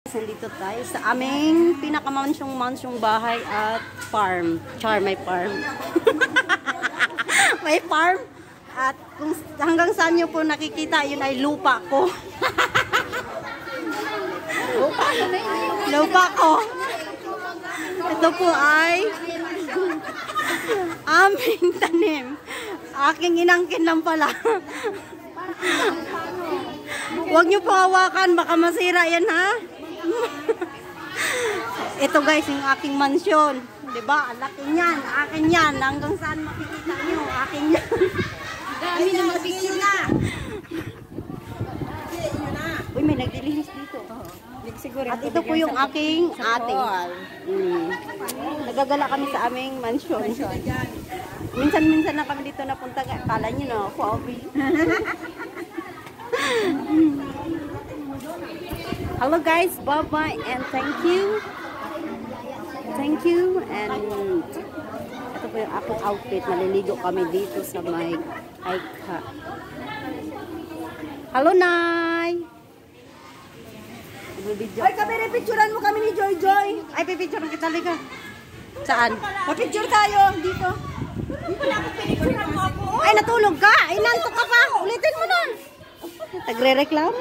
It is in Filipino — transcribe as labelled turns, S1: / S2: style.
S1: Nandito tayo sa aming pinakamansyong bahay at farm. May farm. May farm. At kung hanggang saan nyo po nakikita, yun ay lupa ko. Lupa ko. Ito po ay aming tanim. Aking inangkin lang pala. Huwag nyo po hawakan, baka masira yan ha. Ito guys, yung aking mansyon. Diba? Laki niyan. Akin yan. Hanggang saan makikita nyo. Akin yan.
S2: Dami na mag-video na.
S1: Uy, may nagdilinis dito.
S2: Siguro
S1: At ito po yung aking ate. Nagagala kami sa aming mansyon. Minsan-minsan na kami dito napunta. Kala nyo na, Fabi. Hello guys, bye-bye and thank you. Thank you. And ito po yung aking outfit. Maliligo kami dito sa may Aika. Hello, Nay!
S2: Ay, kami picturean mo kami ni Joy Joy.
S1: Ay, pipicture kita liga. Saan?
S2: Pa-picture tayo dito. Pinicturean mo ako.
S1: Ay, natulog ka! Ay, nantok ka pa! Ulitin mo nun! Nagre-reklamo.